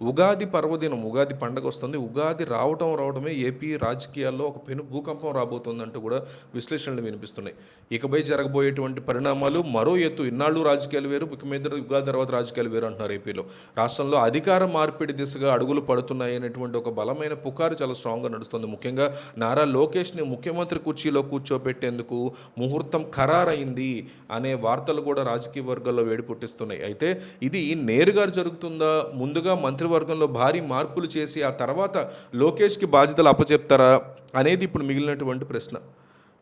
ఉగాది పర్వదినం, ఉగాది పండగొస్తుంది. ఉగాది రావడమే ఏపీ రాజకీయాల్లో ఒక పెను భూకంపం రాబోతోందంటూ కూడా విశ్లేషణలు వినిపిస్తున్నాయి. ఇకపై జరగబోయేటువంటి పరిణామాలు మరో ఎత్తు. ఇన్నాళ్ళు రాజకీయాలు వేరు, ఇక మీద ఉగాది తర్వాత రాజకీయాలు వేరు అంటున్నారు ఏపీలో. రాష్ట్రంలో అధికార మార్పిడి దిశగా అడుగులు పడుతున్నాయి అనేటువంటి ఒక బలమైన పుకారు చాలా స్ట్రాంగ్‌గా నడుస్తుంది. ముఖ్యంగా నారా లోకేష్‌ని ముఖ్యమంత్రి కుర్చీలో కూర్చోబెట్టేందుకు ముహూర్తం ఖరారైంది అనే వార్తలు కూడా రాజకీయ వర్గాల్లో వేడి పుట్టిస్తున్నాయి. అయితే ఇది నేరుగా జరుగుతుందా? ముందుగా మంత్రివర్గంలో భారీ మార్పులు చేసి ఆ తర్వాత లోకేష్‌కి బాధ్యతలు అప్పచెప్తారా అనేది ఇప్పుడు మిగిలినటువంటి ప్రశ్న.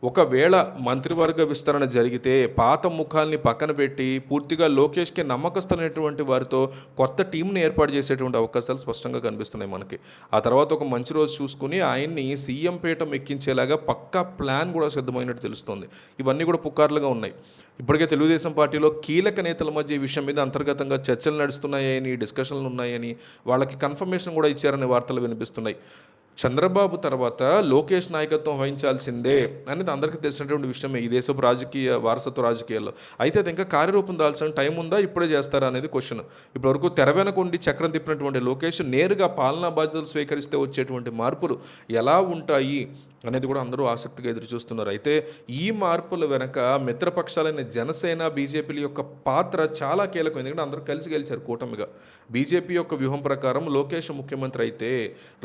ఒకవేళ మంత్రివర్గ విస్తరణ జరిగితే పాత ముఖాల్ని పక్కన పెట్టి పూర్తిగా లోకేష్‌కి నమ్మకస్తులైనటువంటి వారితో కొత్త టీంని ఏర్పాటు చేసేటువంటి అవకాశాలు స్పష్టంగా కనిపిస్తున్నాయి మనకి. ఆ తర్వాత ఒక మంచి రోజు చూసుకుని ఆయన్ని సీఎం పీఠం ఎక్కించేలాగా పక్కా ప్లాన్ కూడా సిద్ధమైనట్టు తెలుస్తోంది. ఇవన్నీ కూడా పుకార్లుగా ఉన్నాయి. ఇప్పటికే తెలుగుదేశం పార్టీలో కీలక నేతల మధ్య ఈ విషయం మీద అంతర్గతంగా చర్చలు నడుస్తున్నాయని, డిస్కషన్లు ఉన్నాయని, వాళ్ళకి కన్ఫర్మేషన్ కూడా ఇచ్చారనే వార్తలు వినిపిస్తున్నాయి. చంద్రబాబు తర్వాత లోకేష్ నాయకత్వం వహించాల్సిందే అనేది అందరికీ తెలిసినటువంటి విషయమే ఈ దేశపు వారసత్వ రాజకీయాల్లో. అయితే అది ఇంకా కార్యరూపం దాల్సిన టైం ఉందా, ఇప్పుడే చేస్తారా అనేది క్వశ్చన్. ఇప్పటివరకు తెర వెనక ఉండి చక్రం తిప్పినటువంటి లోకేష్ నేరుగా పాలనా బాధ్యతలు స్వీకరిస్తే వచ్చేటువంటి మార్పులు ఎలా ఉంటాయి అనేది కూడా అందరూ ఆసక్తిగా ఎదురు చూస్తున్నారు. అయితే ఈ మార్పుల వెనక మిత్రపక్షాలైన జనసేన, బీజేపీల యొక్క పాత్ర చాలా కీలకం. ఎందుకంటే అందరూ కలిసి గెలిచారు కూటమిగా. బీజేపీ యొక్క వ్యూహం ప్రకారం లోకేష్ ముఖ్యమంత్రి అయితే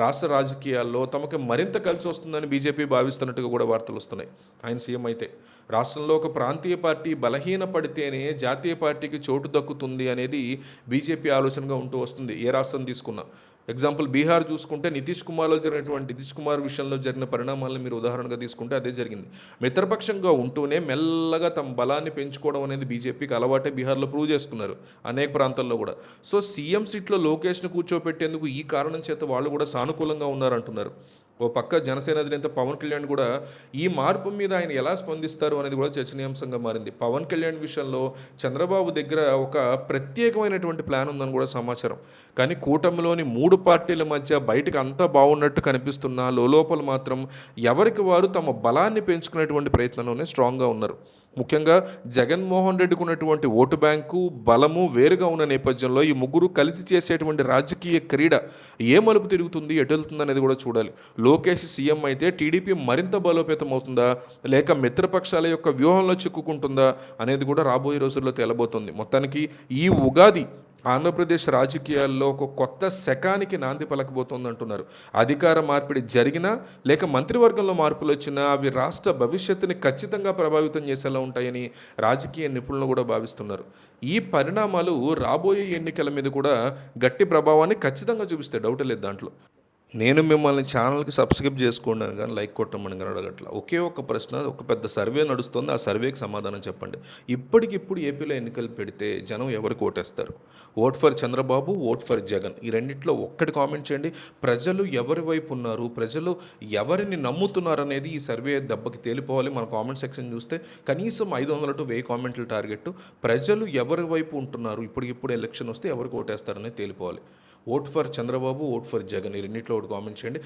రాష్ట్ర రాజకీయాల్లో తమకు మరింత కలిసి వస్తుందని బీజేపీ భావిస్తున్నట్టుగా కూడా వార్తలు వస్తున్నాయి. ఆయన సీఎం అయితే రాష్ట్రంలో ఒక ప్రాంతీయ పార్టీ బలహీనపడితేనే జాతీయ పార్టీకి చోటు దక్కుతుంది అనేది బీజేపీ ఆలోచనగా ఉంటూ వస్తుంది. ఏ రాష్ట్రం తీసుకున్నా. ఎగ్జాంపుల్ బీహార్ చూసుకుంటే నితీష్ కుమార్ విషయంలో జరిగిన పరిణామాలను మీరు ఉదాహరణగా తీసుకుంటే అదే జరిగింది. మిత్రపక్షంగా ఉంటూనే మెల్లగా తమ బలాన్ని పెంచుకోవడం అనేది బీజేపీకి అలవాటే బీహార్లో ప్రూవ్ చేసుకున్నారు అనేక ప్రాంతాల్లో కూడా. సో సీఎం సీట్లో లోకేష్ను కూర్చోపెట్టేందుకు ఈ కారణం చేత వాళ్ళు కూడా సానుకూలంగా ఉన్నారంటున్నారు. ఓ పక్క జనసేన అధినేత పవన్ కళ్యాణ్ కూడా ఈ మార్పు మీద ఆయన ఎలా స్పందిస్తారు అనేది కూడా చర్చనీయాంశంగా మారింది. పవన్ కళ్యాణ్ విషయంలో చంద్రబాబు దగ్గర ఒక ప్రత్యేకమైనటువంటి ప్లాన్ ఉందని కూడా సమాచారం. కానీ కూటమిలోని 3 పార్టీల మధ్య బయటకు అంతా బాగున్నట్టు కనిపిస్తున్నా లోపల మాత్రం ఎవరికి వారు తమ బలాన్ని పెంచుకునేటువంటి ప్రయత్నంలోనే స్ట్రాంగ్గా ఉన్నారు. ముఖ్యంగా జగన్మోహన్ రెడ్డికి ఉన్నటువంటి ఓటు బ్యాంకు బలము వేరుగా ఉన్న నేపథ్యంలో ఈ ముగ్గురు కలిసి చేసేటువంటి రాజకీయ క్రీడ ఏ మలుపు తిరుగుతుంది, ఎటు వెళ్తుంది అనేది కూడా చూడాలి. లోకేష్ సీఎం అయితే టీడీపీ మరింత బలోపేతం అవుతుందా, లేక మిత్రపక్షాల యొక్క వ్యూహంలో చిక్కుకుంటుందా అనేది కూడా రాబోయే రోజుల్లో తేలబోతుంది. మొత్తానికి ఈ ఉగాది ఆంధ్రప్రదేశ్ రాజకీయాల్లో ఒక కొత్త శకానికి నాంది పలకబోతోంది అంటున్నారు. అధికార మార్పిడి జరిగినా లేక మంత్రివర్గంలో మార్పులు వచ్చినా అవి రాష్ట్ర భవిష్యత్తుని ఖచ్చితంగా ప్రభావితం చేసేలా ఉంటాయని రాజకీయ నిపుణులు కూడా భావిస్తున్నారు. ఈ పరిణామాలు రాబోయే ఎన్నికల మీద కూడా గట్టి ప్రభావాన్ని ఖచ్చితంగా చూపిస్తాయి, డౌట్ లేదు దాంట్లో. నేను మిమ్మల్ని ఛానల్కి సబ్స్క్రైబ్ చేసుకోండి అని కానీ లైక్ కొట్టమని కానీ అడగట్లా. ఒకే ఒక ప్రశ్న, ఒక పెద్ద సర్వే నడుస్తుంది, ఆ సర్వేకి సమాధానం చెప్పండి. ఇప్పటికిప్పుడు ఏపీలో ఎన్నికలు పెడితే జనం ఎవరికి ఓటేస్తారు? Vote for Chandrababu, vote for Jagan, ఈ రెండిట్లో ఒక్కటి కామెంట్ చేయండి. ప్రజలు ఎవరి వైపు ఉన్నారు, ప్రజలు ఎవరిని నమ్ముతున్నారు అనేది ఈ సర్వే దెబ్బకి తేలిపోవాలి. మన కామెంట్ సెక్షన్ చూస్తే కనీసం 500 to 1000 కామెంట్లు టార్గెట్. ప్రజలు ఎవరి వైపు ఉంటున్నారు, ఇప్పటికిప్పుడు ఎలక్షన్ వస్తే ఎవరికి ఓటేస్తారనేది తేలిపోవాలి. Vote for Chandrababu, vote for Jagan, ఈ రెండిట్లో ఒకటి కామెంట్ చేయండి.